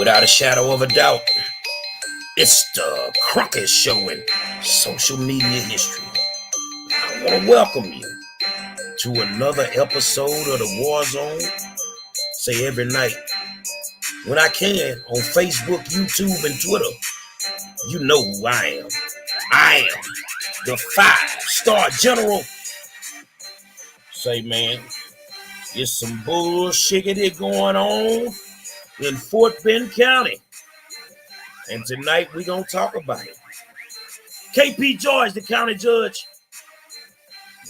Without a shadow of a doubt, it's the Crockett Show in social media history. I want to welcome you to another episode of the War Zone. Say every night when I can on Facebook, YouTube, and Twitter. You know who I am. I am the 5-star general. Say, man, there's some bullshit going on in Fort Bend County. And tonight we're going to talk about it. KP George, the county judge.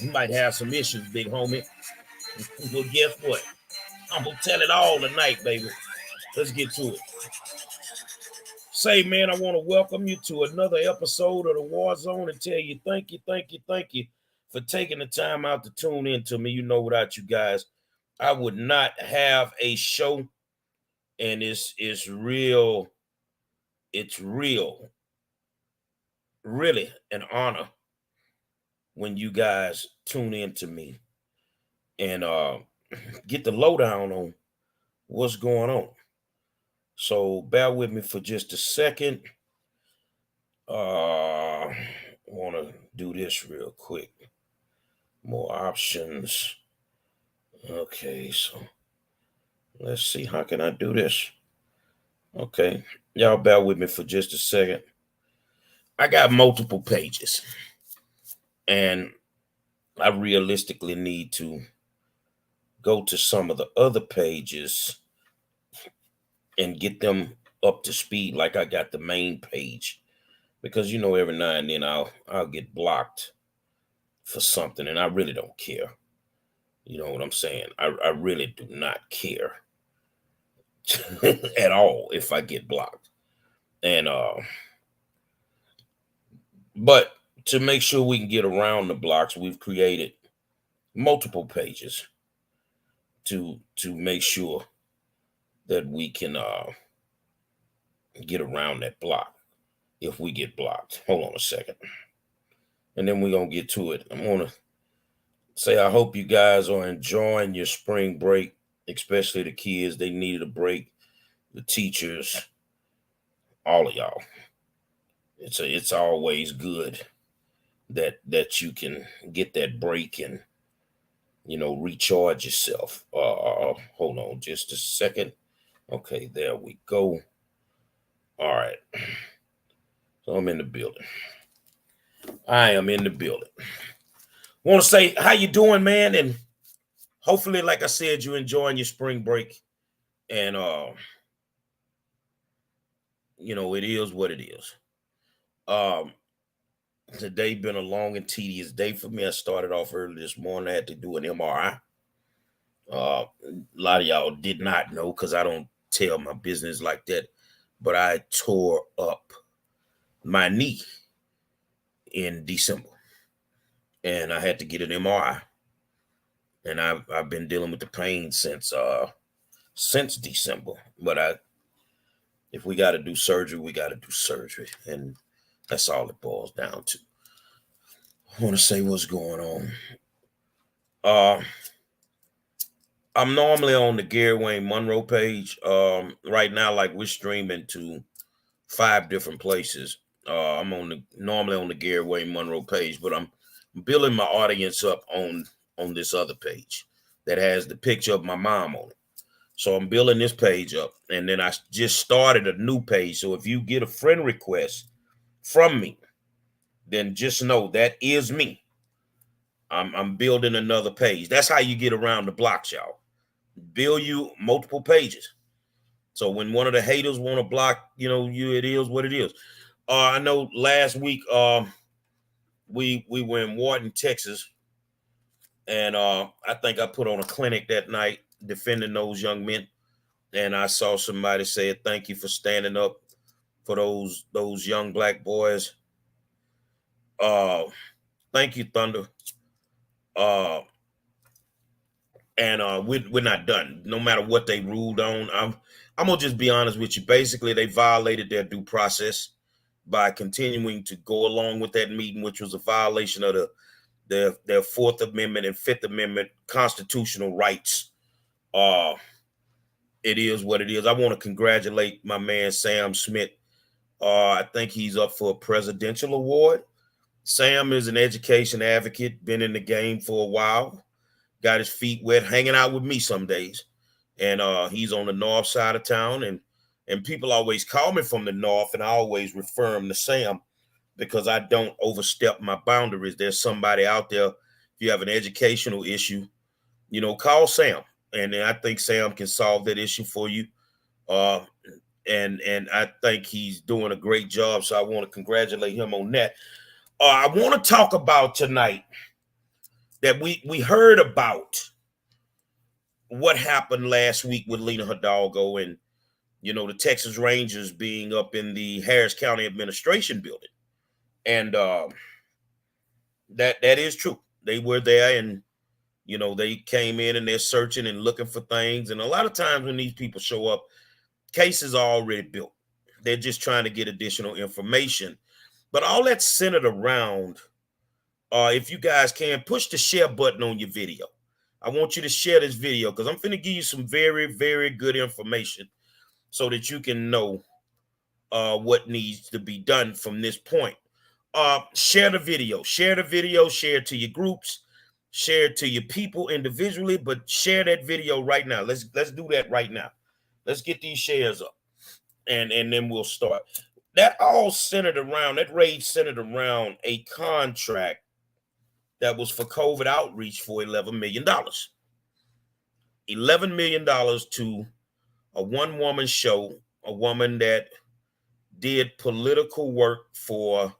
You might have some issues, big homie. Well, guess what? I'm going to tell it all tonight, baby. Let's get to it. Say, man, I want to welcome you to another episode of the War Zone and tell you thank you for taking the time out to tune in to me. You know, without you guys, I would not have a show. And it's real. It's really an honor when you guys tune in to me and get the lowdown on what's going on. So bear with me for just a second. I want to do this real quick. More options. Okay, so let's see. How can I do this? Okay, y'all bear with me for just a second. I got multiple pages, and I realistically need to go to some of the other pages and get them up to speed like I got the main page, because you know every now and then I'll get blocked for something, and I really don't care. You know what I'm saying? I really do not care at all if I get blocked. And but to make sure we can get around the blocks, we've created multiple pages to make sure that we can get around that block if we get blocked. Hold on a second. And then we're going to get to it. I'm going to say I hope you guys are enjoying your spring break, especially the kids. They needed a break. The teachers, all of y'all. It's always good that you can get that break and, you know, recharge yourself. Hold on just a second. Okay, there we go. All right. So I'm in the building. I am in the building. Want to say how you doing, man? And hopefully, like I said, you're enjoying your spring break. And you know, it is what it is. Today been a long and tedious day for me. I started off early this morning. I had to do an MRI. A lot of y'all did not know because I don't tell my business like that. But I tore up my knee in December, and I had to get an MRI. And I've been dealing with the pain since December. But if we got to do surgery, we got to do surgery, and that's all it boils down to. I want to say what's going on. I'm normally on the Gary Wayne Monroe page. Right now, like we're streaming to 5 different places. I'm normally on the Gary Wayne Monroe page, but I'm building my audience up on this other page that has the picture of my mom on it. So I'm building this page up, and then I just started a new page. So if you get a friend request from me, then just know that is me. I'm building another page. That's how you get around the blocks, y'all. Build you multiple pages. So when one of the haters want to block, you know, it is what it is. I know last week we were in Wharton, Texas, and I think I put on a clinic that night defending those young men. And I saw somebody say thank you for standing up for those young black boys. Thank you, Thunder. And we're not done. No matter what they ruled on, I'm gonna just be honest with you. Basically, they violated their due process by continuing to go along with that meeting, which was a violation of their Fourth Amendment and Fifth Amendment constitutional rights. It is what it is. I want to congratulate my man Sam Smith. I think he's up for a presidential award. Sam is an education advocate, been in the game for a while, got his feet wet, hanging out with me some days. And he's on the north side of town, and people always call me from the north, and I always refer them to Sam because I don't overstep my boundaries. There's somebody out there. If you have an educational issue, call Sam, and I think Sam can solve that issue for you. Uh, and I think he's doing a great job. So I want to congratulate him on that. I want to talk about tonight that we heard about what happened last week with Lena Hidalgo and the Texas Rangers being up in the Harris County Administration building, and that is true. They were there, and they came in and they're searching and looking for things. And a lot of times when these people show up, cases are already built. They're just trying to get additional information. But all that's centered around, if you guys can, push the share button on your video. I want you to share this video because I'm going to give you some very, very good information so that you can know what needs to be done from this point. Share the video. Share it to your groups. Share it to your people individually, but share that video right now. Let's do that right now. Let's get these shares up, and then we'll start. That rage centered around a contract that was for COVID outreach for $11 million. $11 million to a one-woman show, a woman that did political work for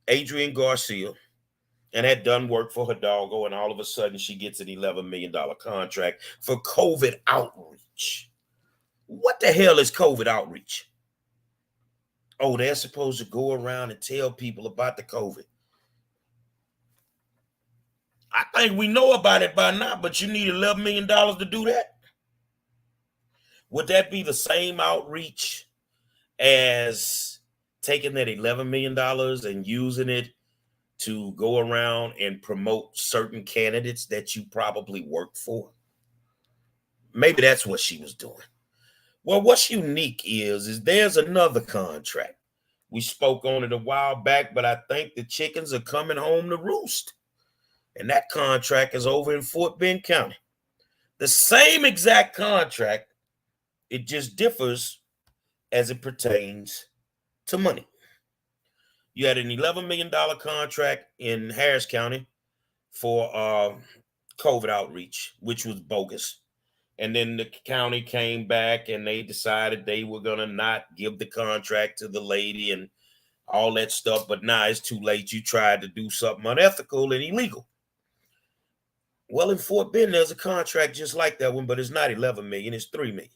Adrian Garcia and had done work for Hidalgo, and all of a sudden she gets an $11 million contract for COVID outreach. What the hell is COVID outreach? Oh, they're supposed to go around and tell people about the COVID. I think we know about it by now, but you need $11 million to do that? Would that be the same outreach as taking that $11 million and using it to go around and promote certain candidates that you probably worked for? Maybe that's what she was doing. Well, what's unique is there's another contract. We spoke on it a while back, but I think the chickens are coming home to roost. And that contract is over in Fort Bend County. The same exact contract, it just differs as it pertains to money. You had an $11 million contract in Harris County for COVID outreach, which was bogus. And then the county came back and they decided they were going to not give the contract to the lady and all that stuff. But now it's too late. You tried to do something unethical and illegal. Well, in Fort Bend, there's a contract just like that one, but it's not $11 million, it's $3 million.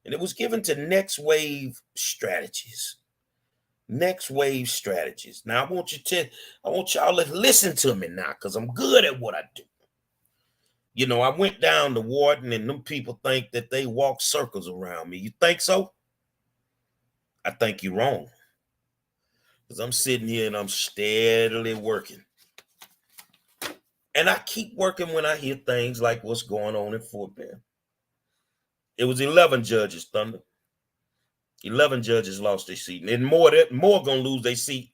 And it was given to Next Wave Strategies. Next Wave Strategies. Now, I want y'all to listen to me now, because I'm good at what I do. I went down to Wharton, and them people think that they walk circles around me. You think so? I think you're wrong. Because I'm sitting here and I'm steadily working. And I keep working when I hear things like what's going on in Fort Bend. It was 11 judges, Thunder. 11 judges lost their seat. And more going to lose their seat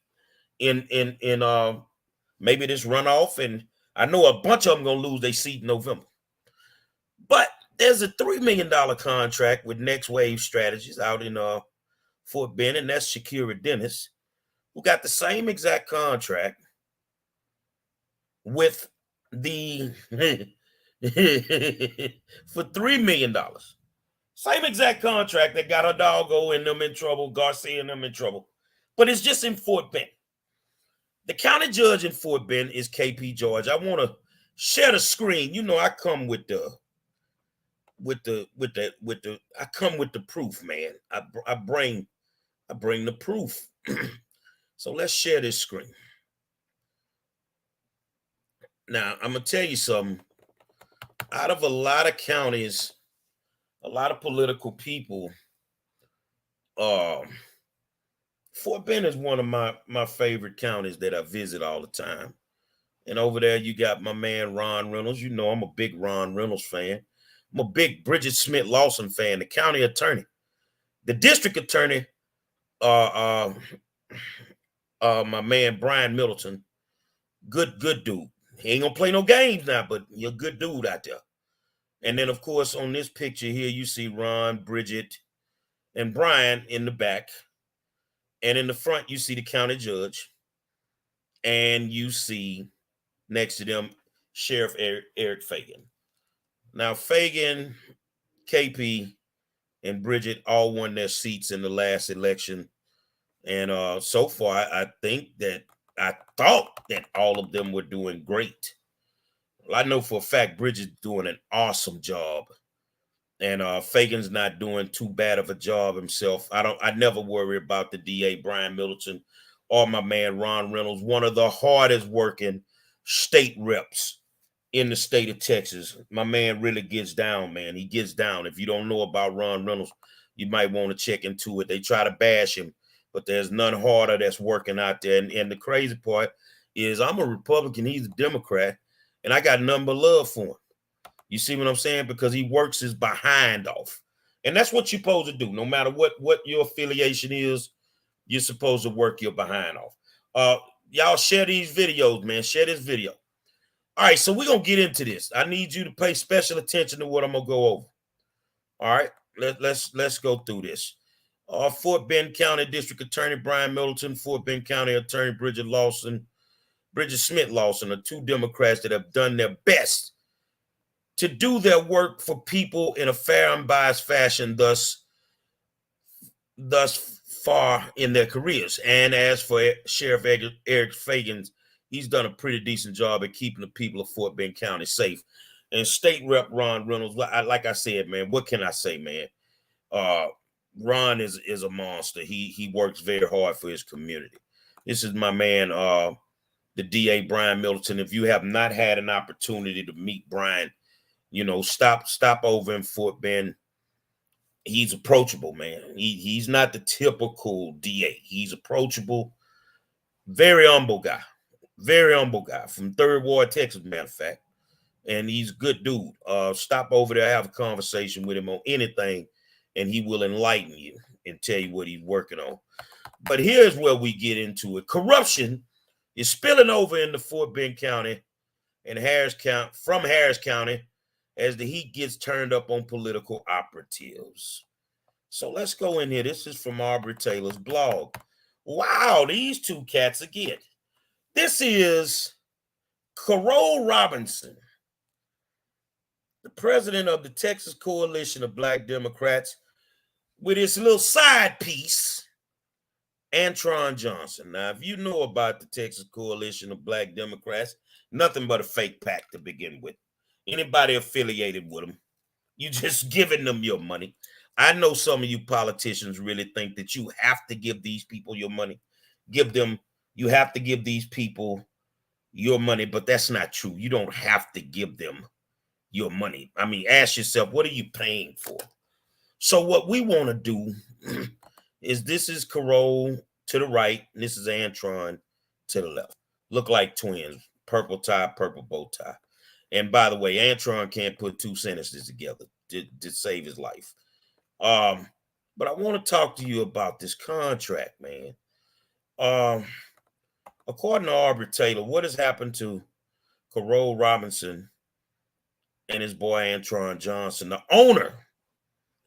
in maybe this runoff. And I know a bunch of them going to lose their seat in November. But there's a $3 million contract with Next Wave Strategies out in Fort Bend, and that's Shakira Dennis, who got the same exact contract with the for $3 million. Same exact contract that got Hidalgo and them in trouble, Garcia and them in trouble. But it's just in Fort Bend. The county judge in Fort Bend is KP George. I want to share the screen. I come with the I come with the proof, man. I bring the proof. So let's share this screen. Now, I'm going to tell you something. Out of a lot of counties, a lot of political people, Fort Bend is one of my favorite counties that I visit all the time. And over there, you got my man, Ron Reynolds. I'm a big Ron Reynolds fan. I'm a big Bridget Smith Lawson fan, the county attorney. The district attorney, my man Brian Middleton, good dude. He ain't gonna play no games now, but you're a good dude out there. And then, of course, on this picture here, you see Ron, Bridget, and Brian in the back. And in the front, you see the county judge. And you see next to them Sheriff Eric Fagan. Now, Fagan, KP, and Bridget all won their seats in the last election. And so far, I thought that all of them were doing great. Well, I know for a fact Bridget's doing an awesome job. And Fagan's not doing too bad of a job himself. I never worry about the DA, Brian Middleton, or my man Ron Reynolds, one of the hardest working state reps in the state of Texas. My man really gets down, man. He gets down. If you don't know about Ron Reynolds, you might want to check into it. They try to bash him, but there's none harder that's working out there. And the crazy part is I'm a Republican, he's a Democrat, and I got nothing but love for him. You see what I'm saying? Because he works his behind off. And that's what you're supposed to do. No matter what your affiliation is, you're supposed to work your behind off. Y'all share these videos, man. Share this video. All right, so we're going to get into this. I need you to pay special attention to what I'm going to go over. All right, let's go through this. Fort Bend County District Attorney Brian Middleton, Fort Bend County Attorney Bridget Smith Lawson are two Democrats that have done their best to do their work for people in a fair and unbiased fashion thus far in their careers. And as for Sheriff Eric Fagan, he's done a pretty decent job at keeping the people of Fort Bend County safe. And State Rep Ron Reynolds, like I said, man, what can I say, man? Ron is a monster. He works very hard for his community. This is my man, the DA, Brian Middleton. If you have not had an opportunity to meet Brian, stop over in Fort Bend. He's approachable, man. He's not the typical DA. He's approachable, very humble guy from Third Ward, Texas, matter of fact. And he's a good dude. Stop over there, have a conversation with him on anything, and he will enlighten you and tell you what he's working on. But here's where we get into it. Corruption is spilling over into Fort Bend County and from Harris County as the heat gets turned up on political operatives. So let's go in here. This is from Aubrey Taylor's blog. Wow, these two cats again. This is Carole Robinson, the president of the Texas Coalition of Black Democrats, with his little side piece, Antron Johnson. Now, if you know about the Texas Coalition of Black Democrats, nothing but a fake pack to begin with. Anybody affiliated with them, you just giving them your money. I know some of you politicians really think that you have to give these people your money. You have to give these people your money, but that's not true. You don't have to give them your money. I mean, ask yourself, what are you paying for? So what we want to do is, this is Carole to the right, and this is Antron to the left. Look like twins, purple tie, purple bow tie. And by the way, Antron can't put two sentences together to save his life. But I want to talk to you about this contract, man. According to Aubrey Taylor, what has happened to Carole Robinson and his boy Antron Johnson, the owner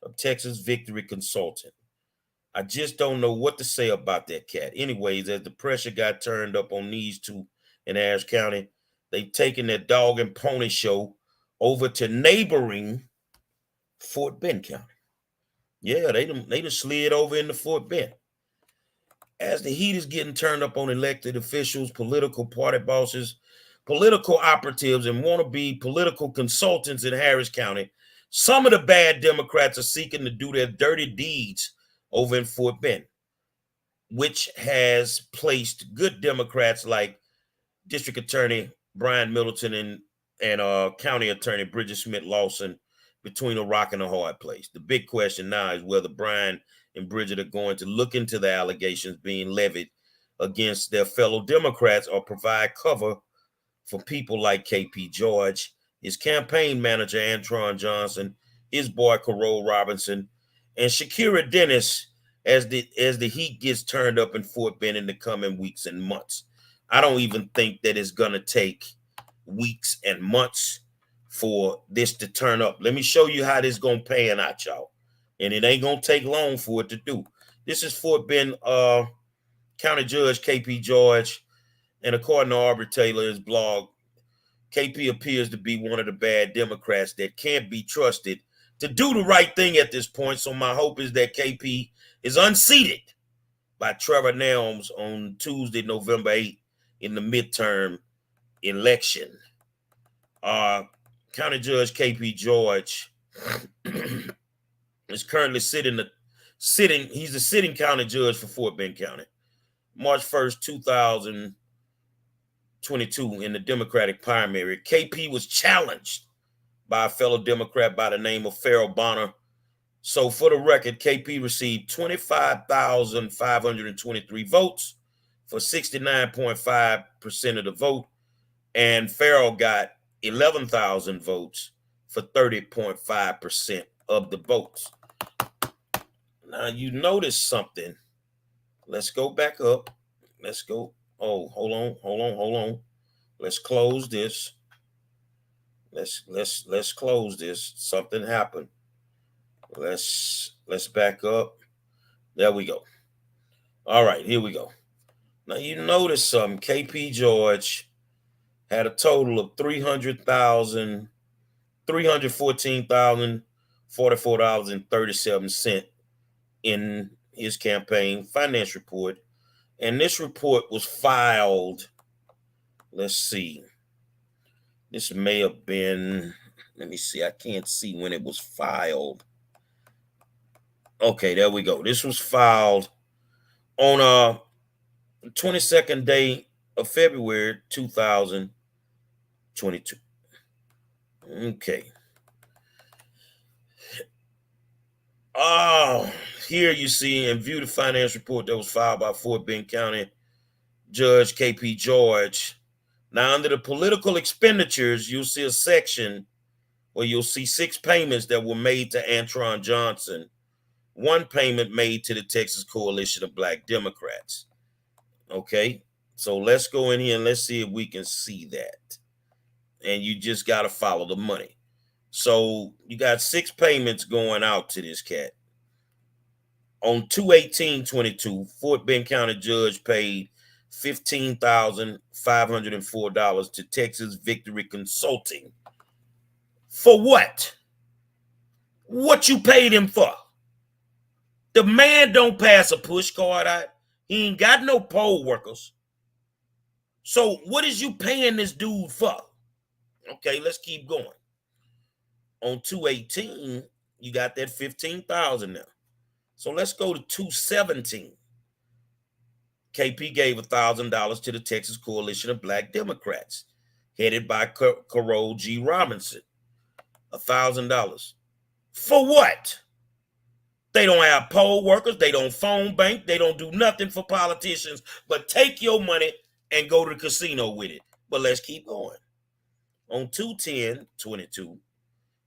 of Texas Victory Consulting? I just don't know what to say about that cat. Anyways, as the pressure got turned up on these two in Harris County, they've taken their dog and pony show over to neighboring Fort Bend County. Yeah, they done slid over into Fort Bend. As the heat is getting turned up on elected officials, political party bosses, political operatives, and wannabe political consultants in Harris County, some of the bad Democrats are seeking to do their dirty deeds over in Fort Bend, which has placed good Democrats like District Attorney Brian Middleton and County Attorney Bridget Smith Lawson between a rock and a hard place. The big question now is whether Brian and Bridget are going to look into the allegations being levied against their fellow Democrats or provide cover for people like KP George his campaign manager, Antron Johnson, his boy, Carole Robinson, and Shakira Dennis as the heat gets turned up in Fort Bend in the coming weeks and months. I don't even think that it's going to take weeks and months for this to turn up. Let me show you how this going to pan out, y'all. And it ain't going to take long for it to do. This is Fort Bend County Judge KP George. And according to Aubrey Taylor's blog, KP appears to be one of the bad Democrats that can't be trusted to do the right thing at this point. So my hope is that KP is unseated by Trevor Nelms on Tuesday, November 8th in the midterm election. County Judge KP George is currently he's the sitting county judge for Fort Bend County. March 1st, 2022 in the Democratic primary, KP was challenged by a fellow Democrat by the name of Farrell Bonner. So for the record, KP received 25,523 votes for 69.5% of the vote, and Farrell got 11,000 votes for 30.5% of the votes. Now you notice something. Let's go back up. Let's go. Oh, hold on. Let's close this. Let's close this. Something happened. Let's back up. There we go. All right, here we go. Now you notice something. KP George had a total of $314,044.37 in his campaign finance report. And this report was filed. Let's see. This may have been, let me see. I can't see when it was filed. Okay, there we go. This was filed on the 22nd day of February 2022. Okay. Here you see and view the finance report that was filed by Fort Bend County Judge KP George. Now, under the political expenditures, you'll see a section where you'll see 6 payments that were made to Antron Johnson, 1 payment made to the Texas Coalition of Black Democrats. Okay, so let's go in here and let's see if we can see that. And you just got to follow the money. So you got 6 payments going out to this cat. On 2/18/22, Fort Bend County Judge paid $15,504 to Texas Victory Consulting. For what? What you paid him for? The man don't pass a push card out. He ain't got no poll workers. So what is you paying this dude for? Okay, let's keep going. On 2/18, you got that 15,000 now. So let's go to 2/17. KP gave $1,000 to the Texas Coalition of Black Democrats, headed by Carole G. Robinson. $1,000. For what? They don't have poll workers. They don't phone bank. They don't do nothing for politicians but take your money and go to the casino with it. But let's keep going. On 2/10/22,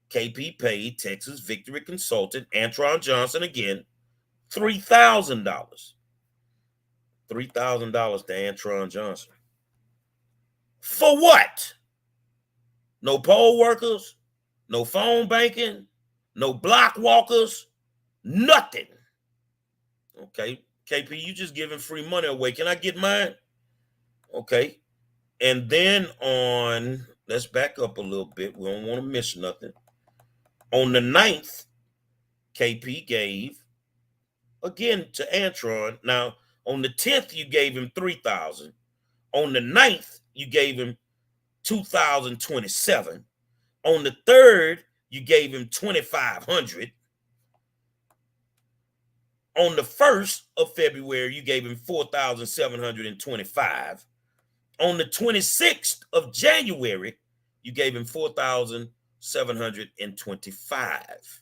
KP paid Texas Victory Consultant Antron Johnson again $3,000. $3,000 to Antron Johnson. For what? No poll workers, no phone banking, no block walkers, nothing. Okay, KP, you just giving free money away. Can I get mine? Okay. And then let's back up a little bit. We don't want to miss nothing. On the 9th, KP gave again to Antron. Now, on the 10th, you gave him $3,000. On the 9th, you gave him $2,027. On the 3rd, you gave him $2,500. On the 1st of February, you gave him $4,725. On the 26th of January, you gave him $4,725.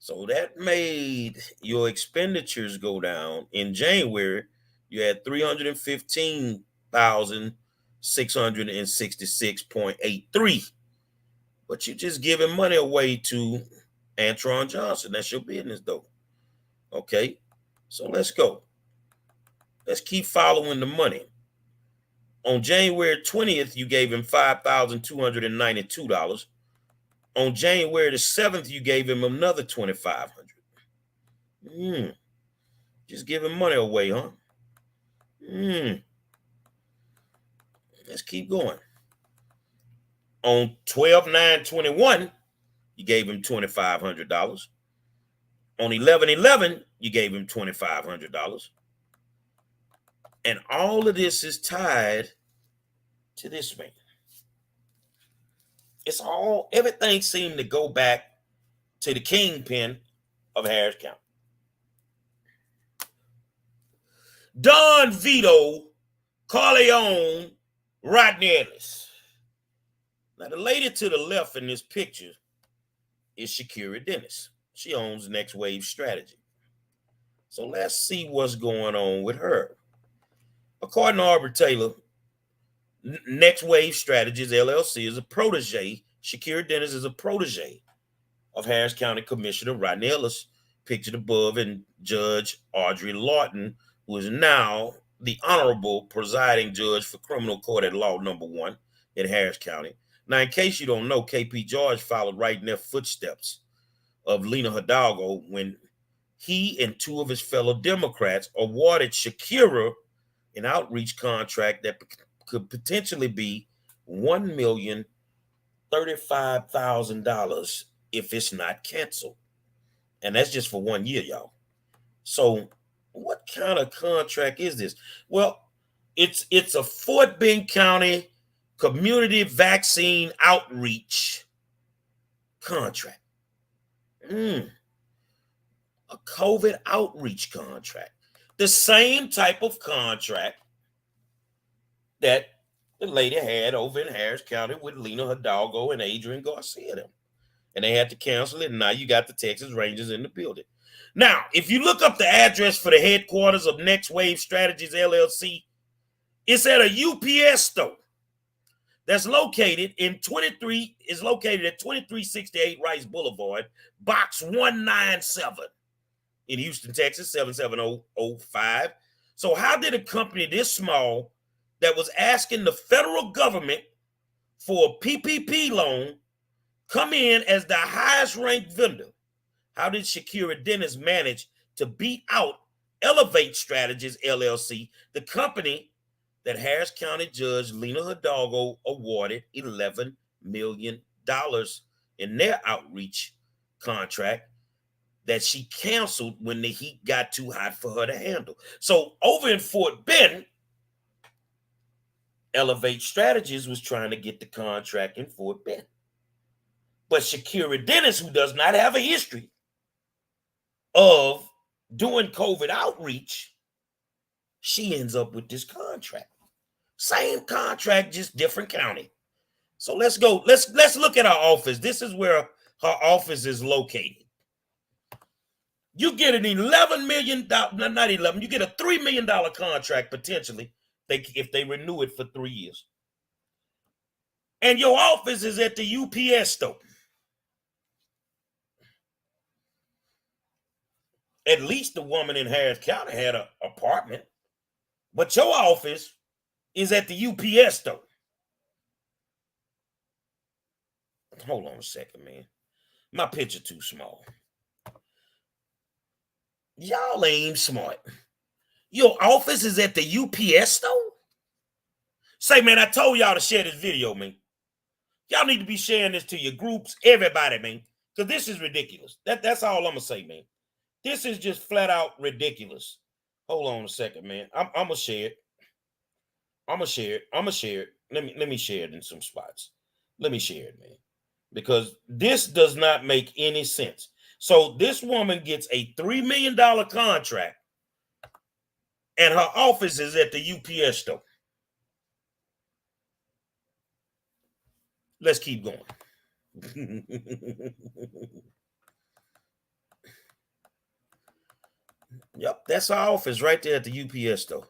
So that made your expenditures go down. In January, you had $315,666.83. But you just giving money away to Antron Johnson. That's your business, though. Okay, so let's go. Let's keep following the money. On January 20th, you gave him $5,292. On January the 7th, you gave him another $2,500. Just giving money away, huh? Let's keep going. On 12/9/21, you gave him $2,500. On 11/11, you gave him $2,500. And all of this is tied to this man. Everything seemed to go back to the kingpin of Harris County. Don Vito Corleone Rodney Ellis. Now, the lady to the left in this picture is Shakira Dennis. She owns Next Wave Strategy. So let's see what's going on with her. According to Aubrey Taylor, Next Wave Strategies LLC is a protege. Shakira Dennis is a protege of Harris County Commissioner Rodney Ellis, pictured above, and Judge Audrey Lawton, who is now the Honorable Presiding Judge for Criminal Court at Law No. 1 in Harris County. Now, in case you don't know, KP George followed right in their footsteps of Lena Hidalgo when he and two of his fellow Democrats awarded Shakira an outreach contract that could potentially be $1,035,000 if it's not canceled. And that's just for 1 year, y'all. So what kind of contract is this? Well, it's a Fort Bend County community vaccine outreach contract. A COVID outreach contract. The same type of contract that the lady had over in Harris County with Lena Hidalgo and Adrian Garcia them. And they had to cancel it, and now you got the Texas Rangers in the building. Now, if you look up the address for the headquarters of Next Wave Strategies LLC, it's at a UPS store that's located at 2368 Rice Boulevard, box 197 in Houston, Texas, 77005. So how did a company this small that was asking the federal government for a PPP loan come in as the highest ranked vendor? How did Shakira Dennis manage to beat out Elevate Strategies LLC, the company that Harris County Judge Lena Hidalgo awarded $11 million in their outreach contract that she canceled when the heat got too hot for her to handle? So over in Fort Bend, Elevate Strategies was trying to get the contract in Fort Bend. But Shakira Dennis, who does not have a history of doing COVID outreach, she ends up with this contract. Same contract, just different county. So let's go. Let's look at her office. This is where her office is located. You get an $11 million, not 11, you get a $3 million contract potentially if they renew it for 3 years. And your office is at the UPS store. At least the woman in Harris County had an apartment, but your office is at the UPS store. Hold on a second, man. My picture too small. Y'all ain't smart. Your office is at the UPS store? Say, man, I told y'all to share this video, man. Y'all need to be sharing this to your groups, everybody, man, because this is ridiculous. That's all I'm going to say, man. This is just flat out ridiculous. Hold on a second, man. I'm going to share it. I'm going to share it. Let me share it in some spots. Let me share it, man, because this does not make any sense. So this woman gets a $3 million contract, and her office is at the UPS store. Let's keep going. Yep, that's her office right there at the UPS store.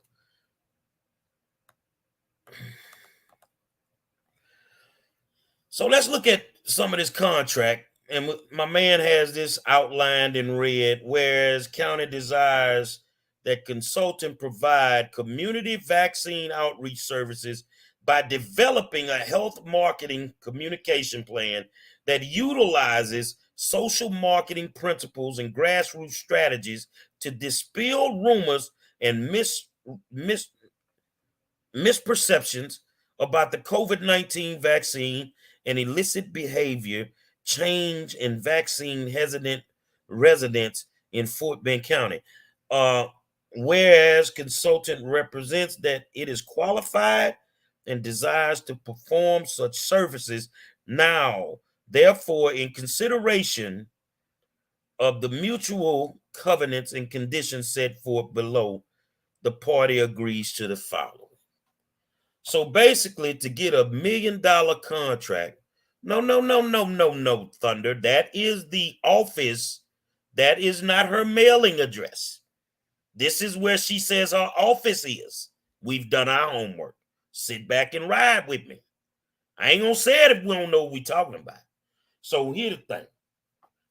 So let's look at some of this contract, and my man has this outlined in red, whereas county desires that consultant provide community vaccine outreach services by developing a health marketing communication plan that utilizes social marketing principles and grassroots strategies to dispel rumors and mis misperceptions about the COVID-19 vaccine and illicit behavior change in vaccine hesitant residents in Fort Bend County. Uh, Whereas consultant represents that it is qualified and desires to perform such services now. Therefore, in consideration of the mutual covenants and conditions set forth below, the party agrees to the following. So basically, to get $1 million contract, no, Thunder. That is the office. That is not her mailing address. This is where she says her office is. We've done our homework. Sit back and ride with me. I ain't gonna say it if we don't know what we talking about. So here's the thing.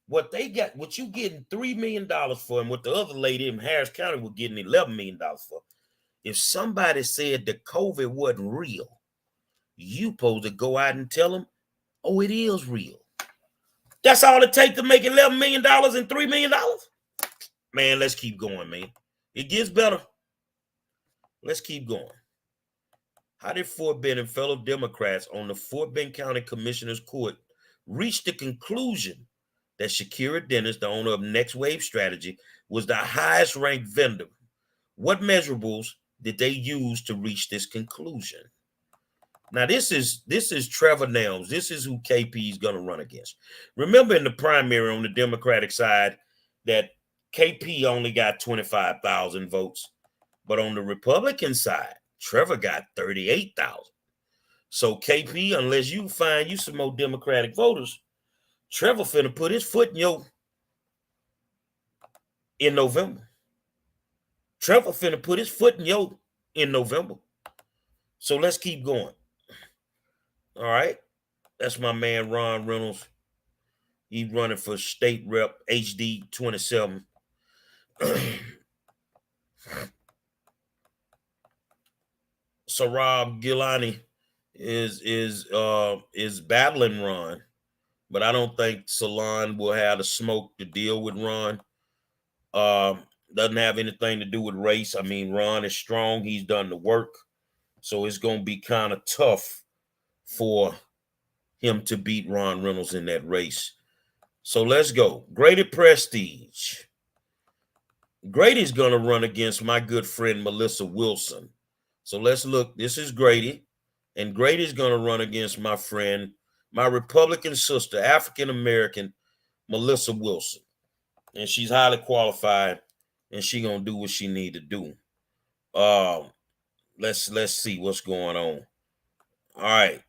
What they got, what you getting $3 million for, and what the other lady in Harris County was getting $11 million for. If somebody said the COVID wasn't real, you supposed to go out and tell them, oh, it is real. That's all it takes to make $11 million and $3 million. Man, let's keep going, man. It gets better. Let's keep going. How did Fort Bend and fellow Democrats on the Fort Bend County Commissioner's Court reach the conclusion that Shakira Dennis, the owner of Next Wave Strategy, was the highest ranked vendor? What measurables did they use to reach this conclusion? Now, this is Trevor Nelms. This is who KP is going to run against. Remember in the primary on the Democratic side that KP only got 25,000 votes. But on the Republican side, Trevor got 38,000. So KP, unless you find you some more Democratic voters, Trevor finna put his foot in November. Trevor finna put his foot in November. So let's keep going. All right. That's my man, Ron Reynolds. He's running for state rep HD 27. Sarab Gilani is battling Ron, but I don't think Salon will have the smoke to deal with Ron. Doesn't have anything to do with race. I mean, Ron is strong. He's done the work. So it's going to be kind of tough for him to beat Ron Reynolds in that race. So let's go. Grady Prestige. Grady's going to run against my good friend Melissa Wilson. So let's look. This is Grady. And Grady's going to run against my friend, my Republican sister, African-American Melissa Wilson. And she's highly qualified, and she's going to do what she need to do. Let's see what's going on. All right.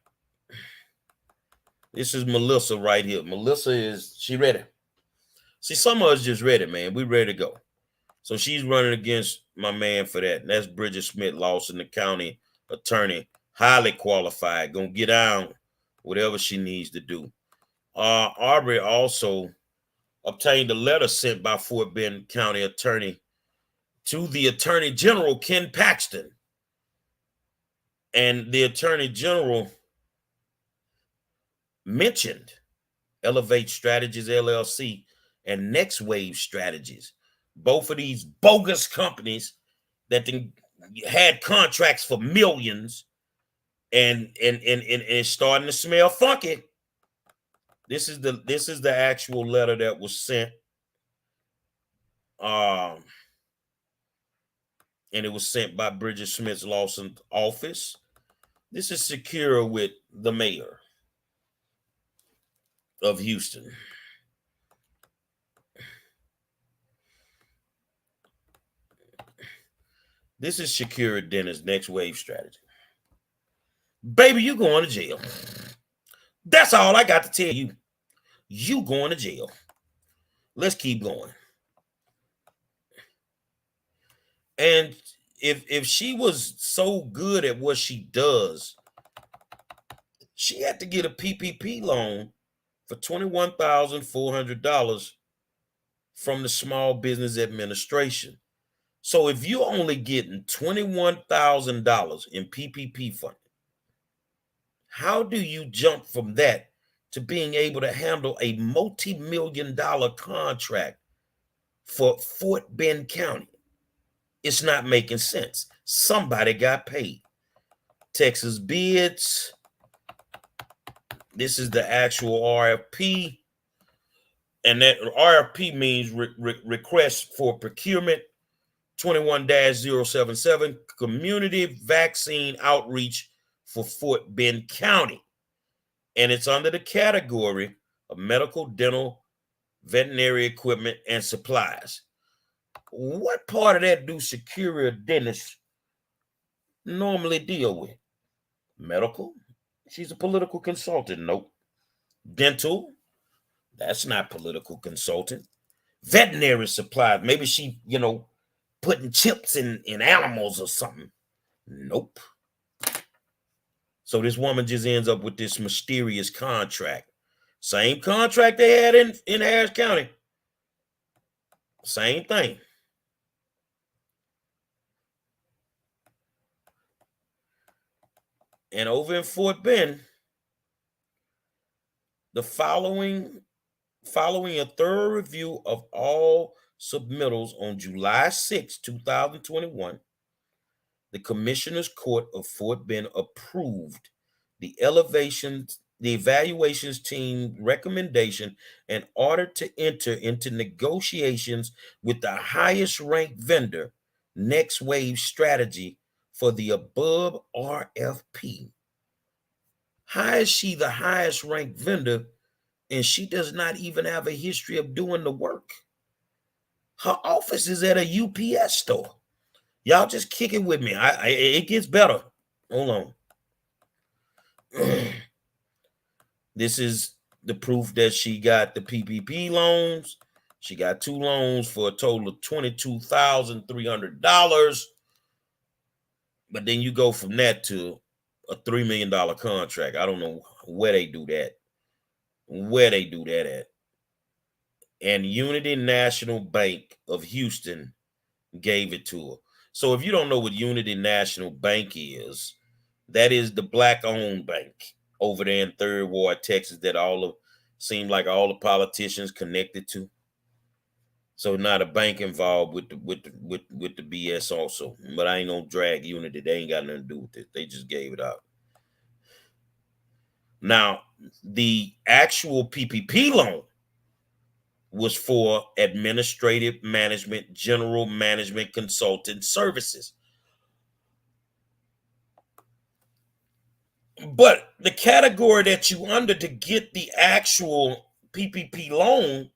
This is Melissa right here. Melissa she ready. See, some of us just ready, man. We ready to go. So she's running against my man for that. And that's Bridget Smith Lawson, the county attorney, highly qualified, gonna get down whatever she needs to do. Aubrey also obtained a letter sent by Fort Bend County attorney to the Attorney General, Ken Paxton. And the Attorney General mentioned Elevate Strategies LLC and Next Wave Strategies. Both of these bogus companies that had contracts for millions and it's starting to smell funky. This is the actual letter that was sent. And it was sent by Bridget Smith Lawson's office. This is secure with the mayor of Houston. This is Shakira Dennis' Next Wave Strategy. Baby, you going to jail. That's all I got to tell you. You going to jail. Let's keep going. And if she was so good at what she does, she had to get a PPP loan for $21,400 from the Small Business Administration. So if you're only getting $21,000 in PPP funding, how do you jump from that to being able to handle a multi-million-dollar contract for Fort Bend County? It's not making sense. Somebody got paid. Texas bids. This is the actual RFP. And that RFP means request for procurement 21-077 community vaccine outreach for Fort Bend County. And it's under the category of medical, dental, veterinary equipment, and supplies. What part of that do Superior dentists normally deal with? Medical? She's a political consultant. Nope. Dental? That's not political consultant. Veterinary supplies? Maybe she, putting chips in animals or something. Nope. So this woman just ends up with this mysterious contract. Same contract they had in Harris County. Same thing. And over in Fort Bend, the following a thorough review of all submittals on July 6, 2021, the Commissioner's Court of Fort Bend approved the evaluations team recommendation in order to enter into negotiations with the highest ranked vendor, Next Wave Strategy, for the above RFP. How is she the highest ranked vendor and she does not even have a history of doing the work? Her office is at a UPS store. Y'all just kick it with me. It gets better. Hold on. This is the proof that she got the PPP loans. She got 2 loans for a total of $22,300. But then you go from that to a $3 million contract. I don't know where they do that. At. And Unity National Bank of Houston gave it to her. So if you don't know what Unity National Bank is, that is the black-owned bank over there in Third Ward, Texas, that seem like all the politicians connected to. So not a bank involved with the BS also. But I ain't gonna drag Unity. They ain't got nothing to do with it. They just gave it out. Now, the actual PPP loan was for administrative management, general management consultant services. But the category that you under to get the actual PPP loan,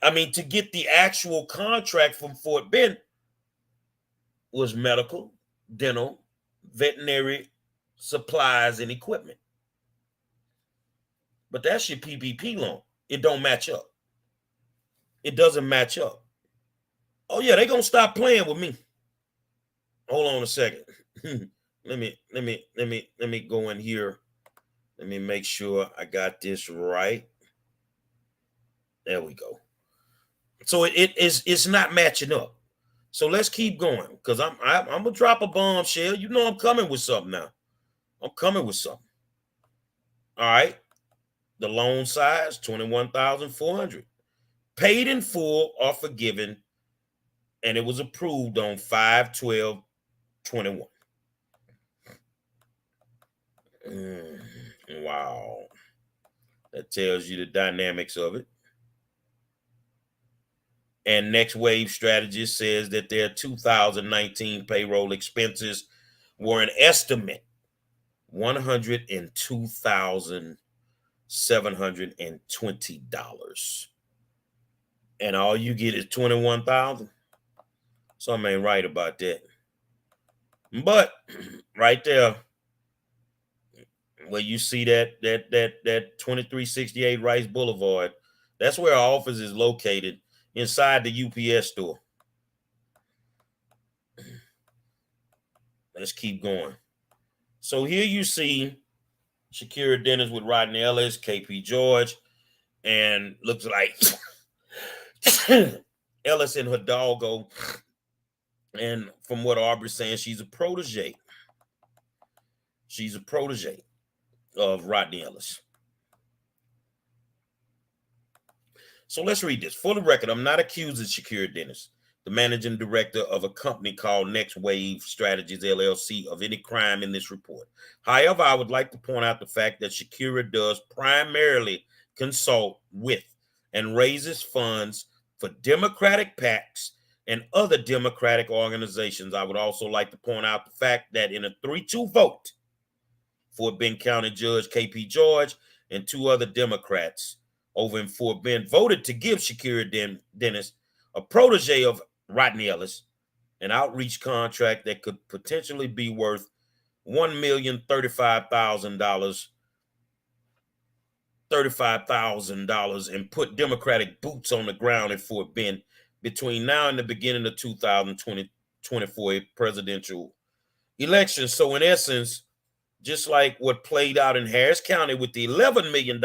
to get the actual contract from Fort Bend, was medical, dental, veterinary supplies, and equipment. But that's your PPP loan. It don't match up. It doesn't match up. Oh yeah, they gonna stop playing with me. Hold on a second. Let me go in here. Let me make sure I got this right. There we go. So it's not matching up. So let's keep going because I'm gonna drop a bombshell. You know I'm coming with something now. I'm coming with something. All right. The loan size $21,400, paid in full or forgiven, and it was approved on 5/12/21. Wow. That tells you the dynamics of it. And Next Wave Strategist says that their 2019 payroll expenses were an estimate $102,720. And all you get is $21,000. Something ain't right about that. But right there, where you see that 2368 Rice Boulevard, that's where our office is located, inside the UPS store. Let's keep going. So here you see Shakira Dennis with Rodney Ellis, KP George, and looks like Ellis and Hidalgo. And from what Aubrey's saying, she's a protege. She's a protege of Rodney Ellis. So let's read this. For the record, I'm not accusing Shakira Dennis, the managing director of a company called Next Wave Strategies LLC, of any crime in this report. However, I would like to point out the fact that Shakira does primarily consult with and raises funds for Democratic PACs and other Democratic organizations. I would also like to point out the fact that in a 3-2 vote, Fort Bend County Judge KP George and 2 other Democrats over in Fort Bend voted to give Shakira Dennis, a protege of Rodney Ellis, an outreach contract that could potentially be worth $1,035,000 and put Democratic boots on the ground in Fort Bend between now and the beginning of 2024 presidential election. So in essence, just like what played out in Harris County with the $11 million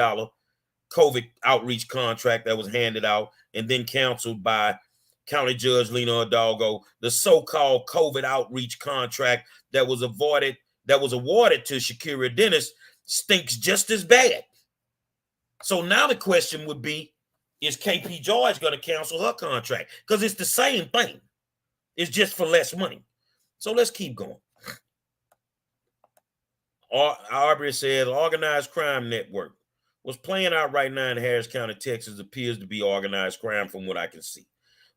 COVID outreach contract that was handed out and then canceled by County Judge Lena Hidalgo, the so-called COVID outreach contract that was awarded to Shakira Dennis stinks just as bad. So now the question would be, is KP George going to cancel her contract? Because it's the same thing. It's just for less money. So let's keep going. Aubrey says, organized crime network. What's playing out right now in Harris County, Texas, appears to be organized crime from what I can see.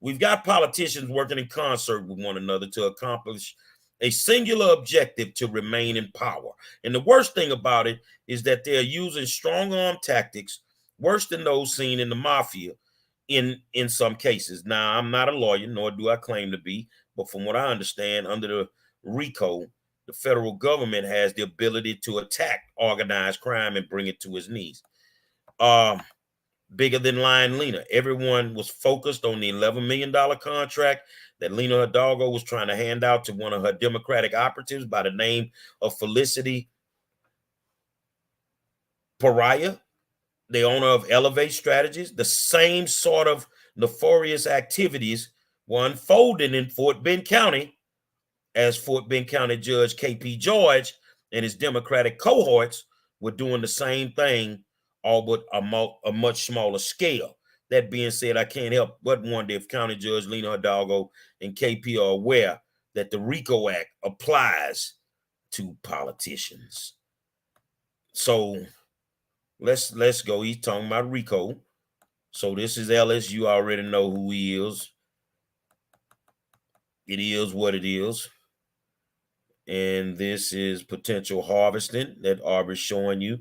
We've got politicians working in concert with one another to accomplish a singular objective: to remain in power. And the worst thing about it is that they're using strong-arm tactics, worse than those seen in the mafia in some cases. Now, I'm not a lawyer, nor do I claim to be, but from what I understand, under the RICO, the federal government has the ability to attack organized crime and bring it to its knees. Bigger than lying Lena. Everyone was focused on the $11 million contract that Lena Hidalgo was trying to hand out to one of her Democratic operatives by the name of Felicity Pariah, the owner of Elevate Strategies. The same sort of nefarious activities were unfolding in Fort Bend County as Fort Bend County Judge KP George and his Democratic cohorts were doing the same thing, all but a much smaller scale. That being said, I can't help but wonder if County Judge Lena Hidalgo and KP are aware that the RICO Act applies to politicians. So let's go. He's talking about RICO. So this is Ellis. You already know who he is. It is what it is. And this is potential harvesting that Aubrey's showing you.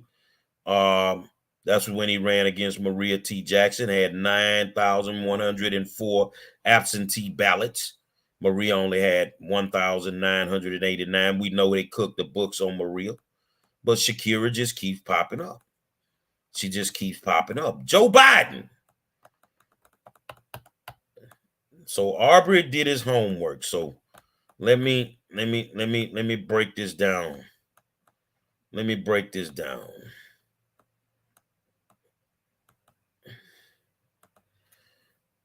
That's when he ran against Maria T. Jackson, had 9,104 absentee ballots. Maria only had 1,989. We know they cooked the books on Maria, but Shakira just keeps popping up. She just keeps popping up. Joe Biden. So Aubrey did his homework. So let me break this down. Let me break this down.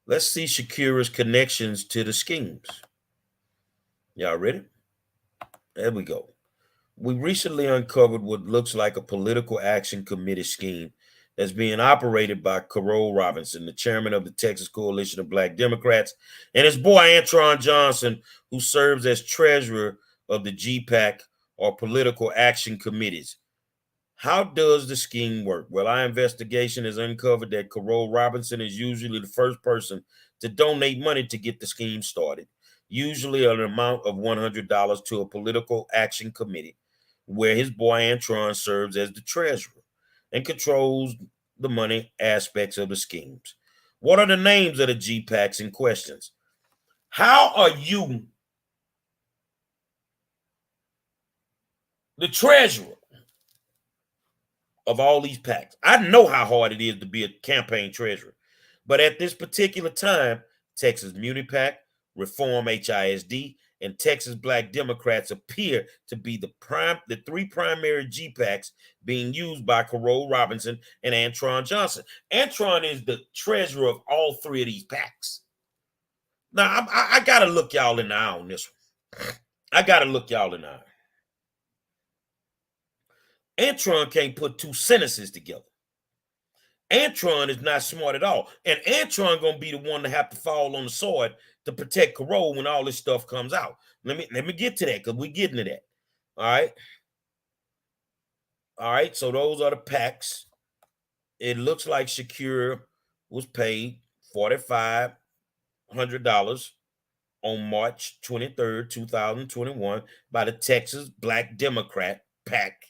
Let's see Shakira's connections to the schemes. Y'all ready? There we go. We recently uncovered what looks like a political action committee scheme that's being operated by Carol Robinson, the chairman of the Texas Coalition of Black Democrats, and his boy Antron Johnson, who serves as treasurer of the GPAC, or political action committees. How does the scheme work? Well, our investigation has uncovered that Carol Robinson is usually the first person to donate money to get the scheme started, usually an amount of $100 to a political action committee, where his boy Antron serves as the treasurer and controls the money aspects of the schemes. What are the names of the GPACs in questions? How are you the treasurer of all these PACs? I know how hard it is to be a campaign treasurer, but at this particular time, Texas Muni PAC, Reform HISD, and Texas Black Democrats appear to be the three primary GPACs being used by Carole Robinson and Antron Johnson. Antron is the treasurer of all three of these PACs. Now, I got to look y'all in the eye on this one. I got to look y'all in the eye. Antron can't put two sentences together. Antron is not smart at all. And Antron going to be the one to have to fall on the sword to protect Carole when all this stuff comes out. Let me get to that because we're getting to that. All right. All right. So those are the PACs. It looks like Shakira was paid $4,500 on March 23rd, 2021 by the Texas Black Democrat PAC,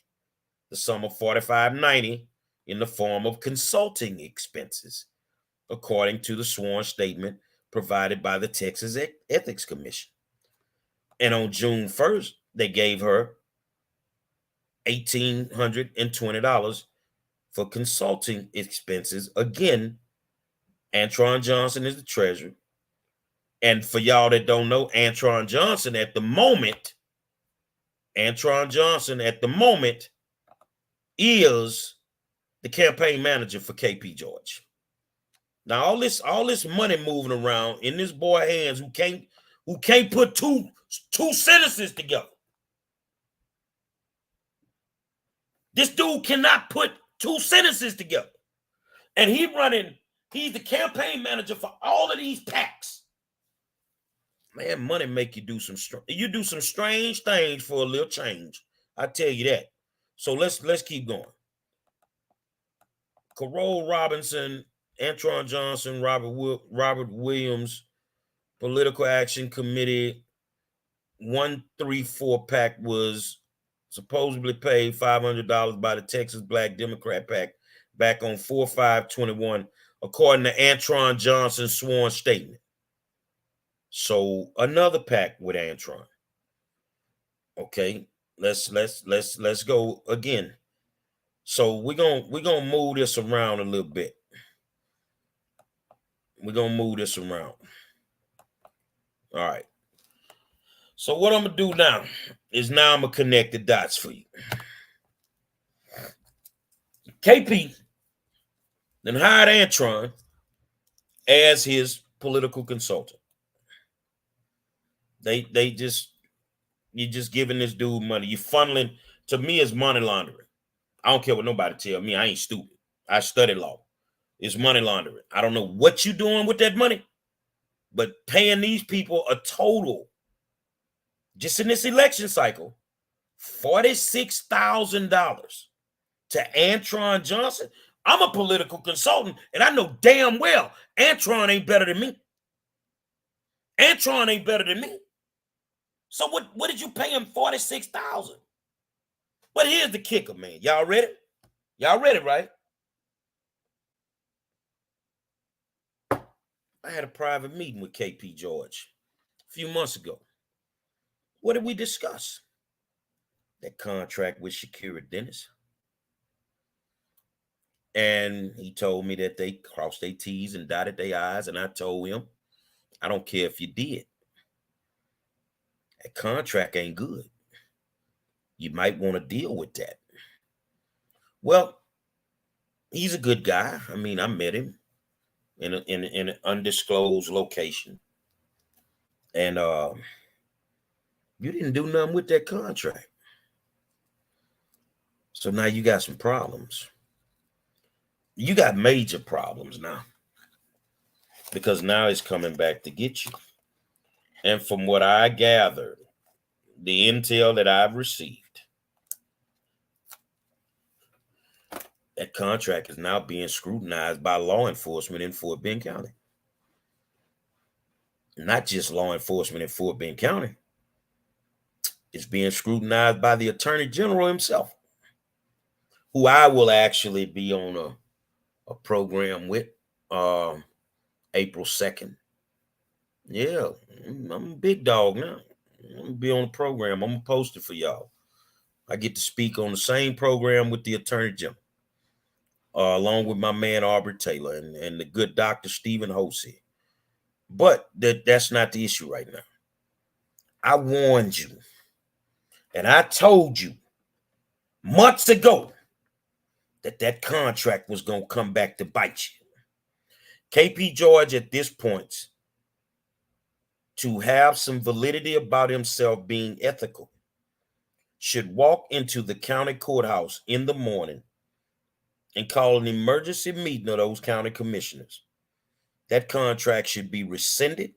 the sum of $4,590 in the form of consulting expenses, according to the sworn statement provided by the Texas Ethics Commission. And on June 1st, they gave her $1,820 for consulting expenses. Again, Antron Johnson is the treasurer. And for y'all that don't know, Antron Johnson at the moment is the campaign manager for KP George. Now, all this money moving around in this boy hands who can't put two sentences together. This dude cannot put two sentences together. And he's the campaign manager for all of these PACs. Man, money make you do some strange things for a little change. I tell you that. So let's keep going. Carole Robinson, Antron Johnson, Robert Williams, Political Action Committee 134 PAC was supposedly paid $500 by the Texas Black Democrat PAC back on 4/5/21, according to Antron Johnson's sworn statement. So another PAC with Antron. Okay, let's go again. So we're gonna move this around a little bit. We're gonna move this around. All right. So what I'm gonna do now is I'm gonna connect the dots for you. KP then hired Antron as his political consultant. You're just giving this dude money. You funneling, to me, it's money laundering. I don't care what nobody tell me. I ain't stupid. I studied law. It's money laundering. I don't know what you're doing with that money, but paying these people a total, just in this election cycle, $46,000 to Antron Johnson. I'm a political consultant, and I know damn well Antron ain't better than me. Antron ain't better than me. So what did you pay him $46,000? But here's the kicker, man. Y'all ready? Y'all ready, right? I had a private meeting with KP George a few months ago. What did we discuss? That contract with Shakira Dennis. And he told me that they crossed their T's and dotted their I's. And I told him, I don't care if you did. That contract ain't good. You might want to deal with that. Well, he's a good guy. I mean, I met him in an undisclosed location. And you didn't do nothing with that contract. So now you got some problems. You got major problems now. Because now it's coming back to get you. And from what I gathered, the intel that I've received, that contract is now being scrutinized by law enforcement in Fort Bend County. Not just law enforcement in Fort Bend County. It's being scrutinized by the Attorney General himself, who I will actually be on a program with April 2nd. Yeah, I'm a big dog now. I'm going to be on the program. I'm going to post it for y'all. I get to speak on the same program with the Attorney General, along with my man Aubrey Taylor and the good Dr. Stephen Hosey. But that's not the issue right now. I warned you, and I told you months ago that that contract was going to come back to bite you. KP George, at this point, to have some validity about himself being ethical, should walk into the county courthouse in the morning and call an emergency meeting of those county commissioners. That contract should be rescinded.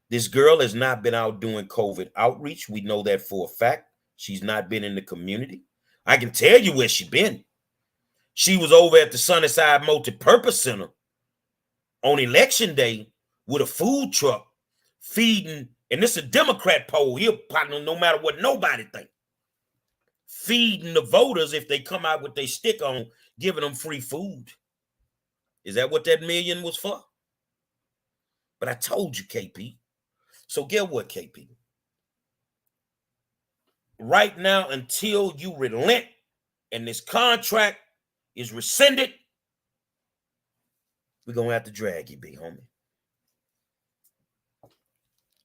This girl has not been out doing COVID outreach. We know that for a fact. She's not been in the community. I can tell you where she's been. She was over at the Sunnyside Multi-Purpose Center on election day with a food truck feeding, and this is a Democrat poll here, partner, no matter what nobody think, feeding the voters if they come out with their stick on, giving them free food. Is that what that million was for? But I told you, KP. So get what, KP? Right now, until you relent and this contract is rescinded, we're going to have to drag you, big homie.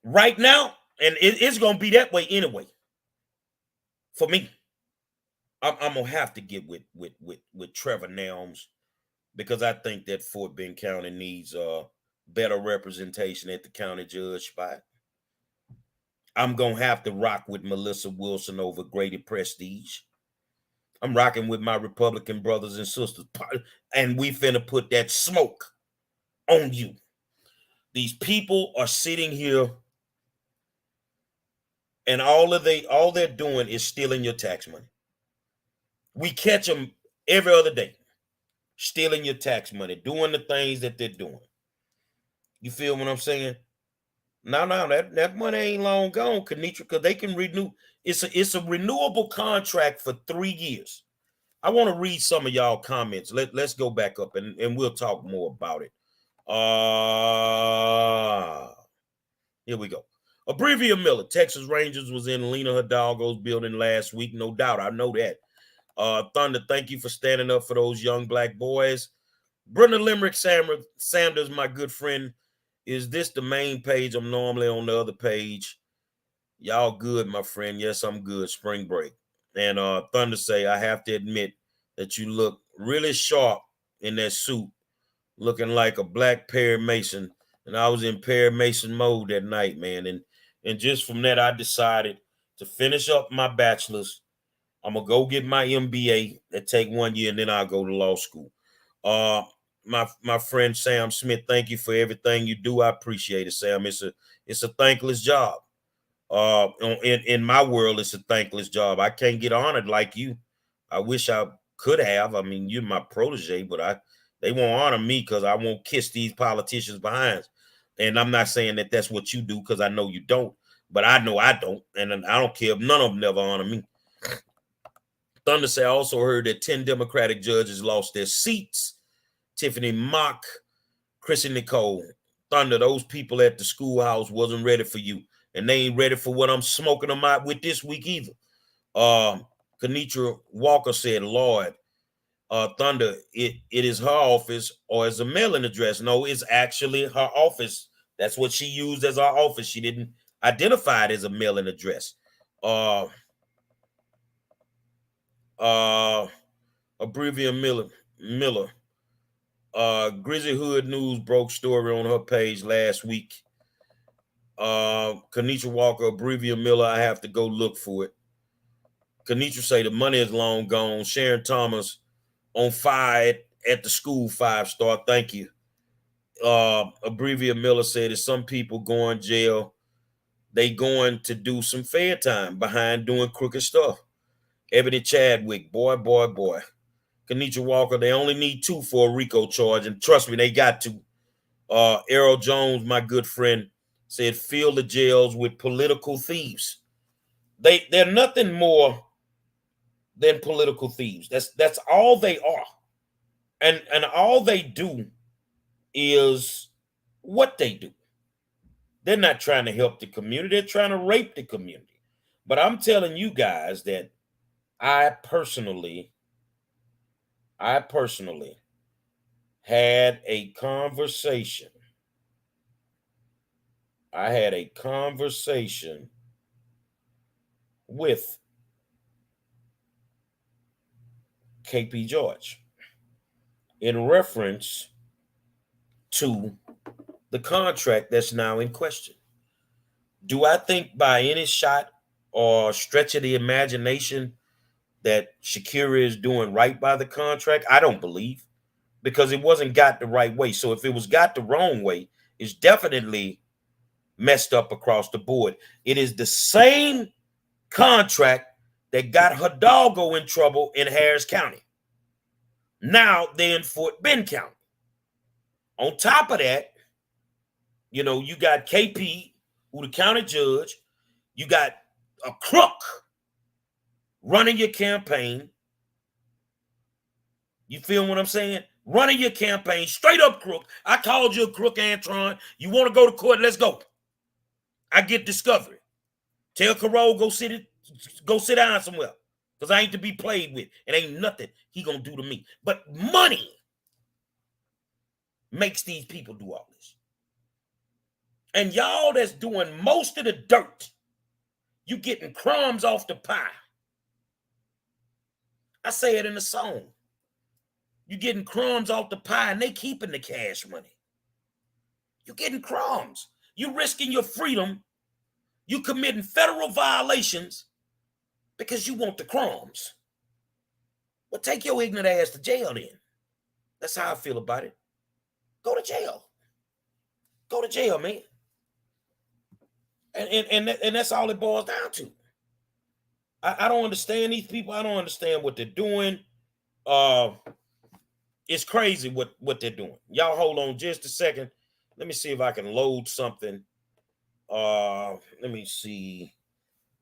Right now, and it's going to be that way anyway. For me, I'm going to have to get with Trevor Nelms, because I think that Fort Bend County needs better representation at the county judge spot. I'm going to have to rock with Melissa Wilson over Grady Prestige. I'm rocking with my Republican brothers and sisters, and we finna put that smoke on you. These people are sitting here, and all they're doing is stealing your tax money. We catch them every other day, stealing your tax money, doing the things that they're doing. You feel what I'm saying? No, that money ain't long gone, Kenitra, because they can renew. It's a renewable contract for 3 years. I want to read some of y'all comments. Let's go back up and we'll talk more about it. Here we go. Abrevia Miller, Texas Rangers was in Lena Hidalgo's building last week. No doubt. I know that. Thunder, thank you for standing up for those young black boys. Brenda Limerick Sanders, my good friend. Is this the main page? I'm normally on the other page. Y'all good, my friend. Yes, I'm good. Spring break. And Thunder say, I have to admit that you look really sharp in that suit, looking like a black Perry Mason. And I was in Perry Mason mode that night, man. And just from that, I decided to finish up my bachelor's. I'm going to go get my MBA. That take 1 year, and then I'll go to law school. My friend Sam Smith, thank you for everything you do. I appreciate it, Sam. It's a thankless job. In my world, it's a thankless job. I can't get honored like you. I wish I could have. I mean, you're my protege, but they won't honor me because I won't kiss these politicians behind. And I'm not saying that that's what you do, because I know you don't, but I know I don't, and I don't care if none of them never honor me. Thunder say, I also heard that 10 Democratic judges lost their seats. Tiffany Mock, Chrissy Nicole. Thunder, those people at the schoolhouse wasn't ready for you, and they ain't ready for what I'm smoking them out with this week either. Kenitra Walker said, Lord, Thunder, it is her office or as a mailing address. No, it's actually her office. That's what she used as her office. She didn't identify it as a mailing address. Abrevia Miller. Grizzly Hood News broke story on her page last week. Kenitra Walker, Abrevia Miller, I have to go look for it. Kenitra say the money is long gone. Sharon Thomas on fire at the school 5-star. Thank you. Abrevia Miller said that some people going jail, they going to do some fair time behind doing crooked stuff. Ebony Chadwick, boy. Kenitra Walker, they only need 2 for a RICO charge, and trust me, they got to. Errol Jones, my good friend, said fill the jails with political thieves. They're nothing more than political thieves. That's all they are. And all they do is what they do. They're not trying to help the community. They're trying to rape the community. But I'm telling you guys that I personally had a conversation I had a conversation with KP George in reference to the contract that's now in question. Do I think by any shot or stretch of the imagination that Shakira is doing right by the contract? I don't believe, because it wasn't got the right way. So if it was got the wrong way, it's definitely messed up across the board. It is the same contract that got Hidalgo in trouble in Harris County. Now they're in Fort Bend County. On top of that, you got KP, who the county judge. You got a crook running your campaign. You feel what I'm saying? Running your campaign, straight up crook. I called you a crook, Antron. You want to go to court? Let's go. I get discovery. Tell Carole go sit down somewhere, because I ain't to be played with. It ain't nothing he gonna do to me. But money makes these people do all this. And y'all that's doing most of the dirt, you getting crumbs off the pie. I say it in the song. You getting crumbs off the pie, and they keeping the cash money. You getting crumbs. You risking your freedom. You committing federal violations because you want the crumbs. Well, take your ignorant ass to jail then. That's how I feel about it. Go to jail. Go to jail, man. And that's all it boils down to. I don't understand these people. I don't understand what they're doing. It's crazy what they're doing. Y'all hold on just a second. Let me see if I can load something. Let me see.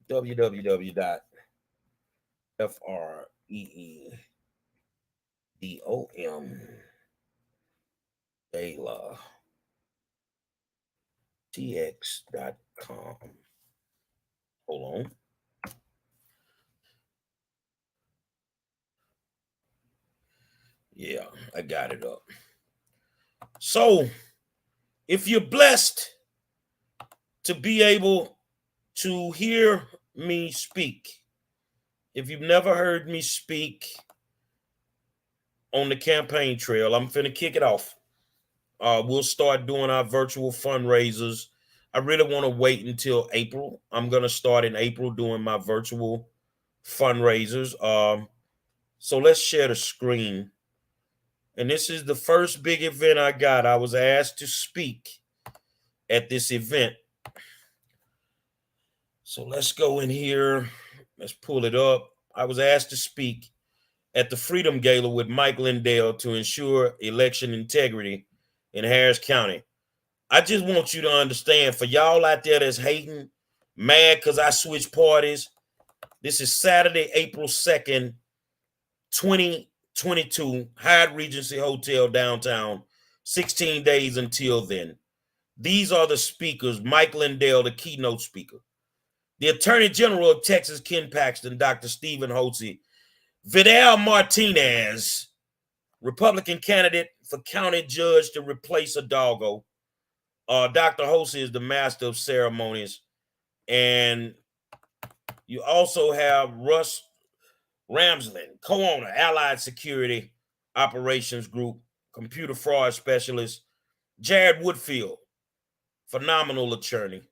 www.freedom.tx.com. Hold on. Yeah, I got it up. So, if you're blessed to be able to hear me speak, if you've never heard me speak on the campaign trail, I'm finna kick it off. We'll start doing our virtual fundraisers. I really want to wait until April. I'm going to start in April doing my virtual fundraisers. So let's share the screen. And this is the first big event I got. I was asked to speak at this event. So let's go in here. Let's pull it up. I was asked to speak at the Freedom Gala with Mike Lindell to ensure election integrity in Harris County. I just want you to understand, for y'all out there that's hating, mad because I switched parties, this is Saturday, April 2nd, 2022, Hyatt Regency Hotel downtown, 16 days until then. These are the speakers: Mike Lindell, the keynote speaker; the Attorney General of Texas, Ken Paxton; Dr. Stephen Hotze; Vidal Martinez, Republican candidate for county judge to replace Hidalgo. Dr. Hotze is the master of ceremonies. And you also have Russ Ramsland, co-owner, Allied Security Operations Group, computer fraud specialist; Jared Woodfield, phenomenal attorney,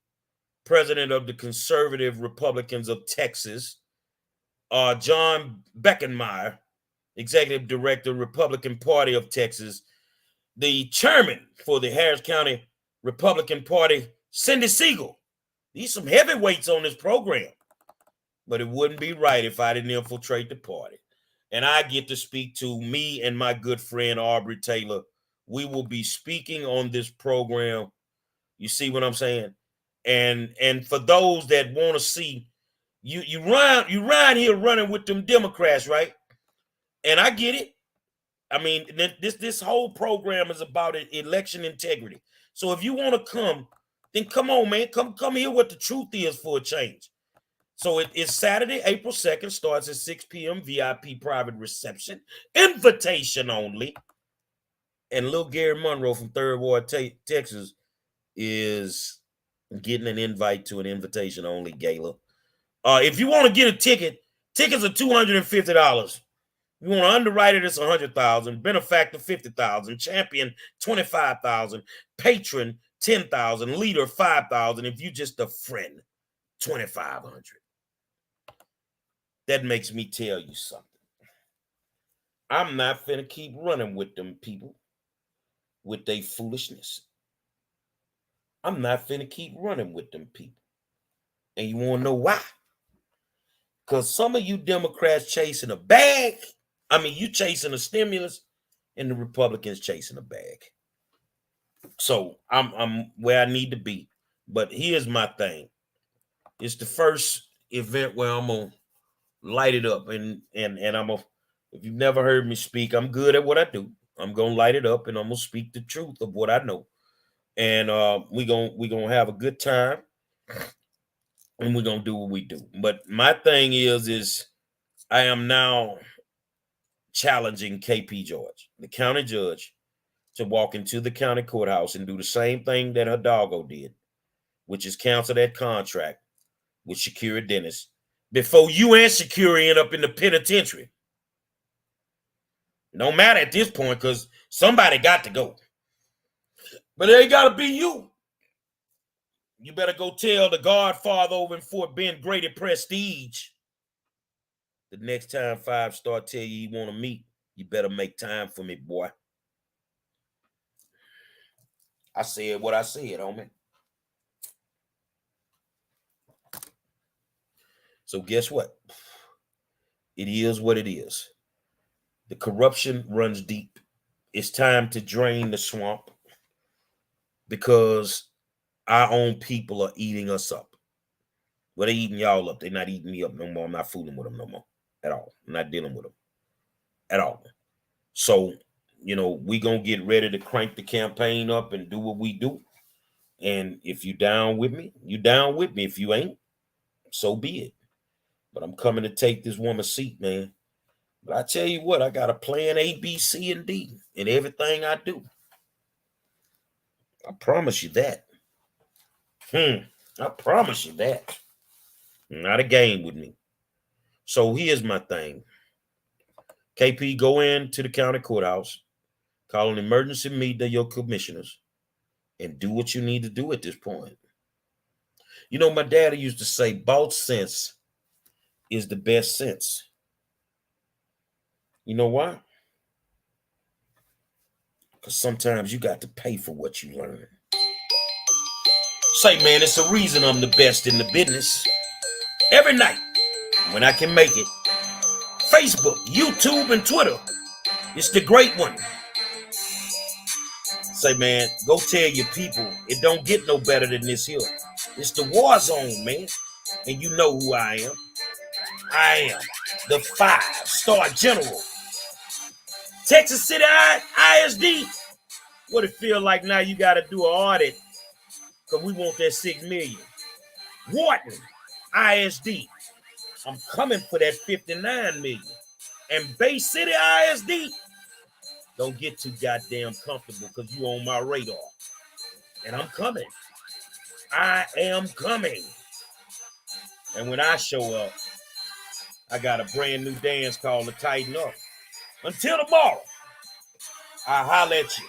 president of the Conservative Republicans of Texas; John Beckenmeyer, executive director, Republican Party of Texas; the chairman for the Harris County Republican Party, Cindy Siegel. These some heavyweights on this program. But it wouldn't be right if I didn't infiltrate the party. And I get to speak to me and my good friend Aubrey Taylor. We will be speaking on this program. You see what I'm saying? And for those that want to see, you run here running with them Democrats, right? And I get it. I mean, this whole program is about election integrity. So if you want to come, then come on, man. Come hear what the truth is for a change. So it's Saturday, April 2nd, starts at 6 p.m., VIP private reception, invitation only. And little Gary Monroe from Third Ward, Texas is getting an invite to an invitation-only gala. If you want to get a ticket, tickets are $250. You want to underwrite it, it's $100,000. Benefactor, $50,000. Champion, $25,000. Patron, $10,000. Leader, $5,000. If you just a friend, $2,500. That makes me tell you something. I'm not finna keep running with them people with their foolishness. I'm not finna keep running with them people. And you want to know why? Because some of you Democrats chasing a bag. I mean, you chasing a stimulus, and the Republicans chasing a bag. So I'm where I need to be. But here's my thing. It's the first event where I'm gonna light it up, and I'm gonna. If you've never heard me speak, I'm good at what I do. I'm gonna light it up, and I'm gonna speak the truth of what I know. And we gonna have a good time, and we're gonna do what we do. But my thing is I am now challenging KP George, the county judge, to walk into the county courthouse and do the same thing that Hidalgo did, which is cancel that contract with Shakira Dennis before you and Shakira end up in the penitentiary. No matter at this point, because somebody got to go. But it ain't got to be you. You better go tell the Godfather over in Fort Bend, Grady Prestige, the next time 5-Star tell you want to meet, you better make time for me, boy. I said what I said, homie. So guess what? It is what it is. The corruption runs deep. It's time to drain the swamp because our own people are eating us up. Well, they're eating y'all up. They're not eating me up no more. I'm not fooling with them no more at all. I'm not dealing with them at all. So, we going to get ready to crank the campaign up and do what we do. And if you down with me, you down with me. If you ain't, so be it. But I'm coming to take this woman's seat, man. But I tell you what, I got a plan A, B, C, and D in everything I do. I promise you that. I promise you that. Not a game with me. So here's my thing. KP, go into the county courthouse, call an emergency meeting of your commissioners, and do what you need to do at this point. My daddy used to say, boss sense is the best sense. You know why? Because sometimes you got to pay for what you learn. Say, man, it's a reason I'm the best in the business. Every night, when I can make it, Facebook, YouTube, and Twitter, it's the great one. Say, man, go tell your people it don't get no better than this here. It's the war zone, man. And you know who I am. I am the 5-star general. Texas City ISD. What it feel like now you got to do an audit because we want that $6 million. Wharton ISD. I'm coming for that $59 million. And Bay City ISD. Don't get too goddamn comfortable because you on my radar. And I'm coming. I am coming. And when I show up, I got a brand new dance called the Tighten Up. Until tomorrow, I'll holler at you.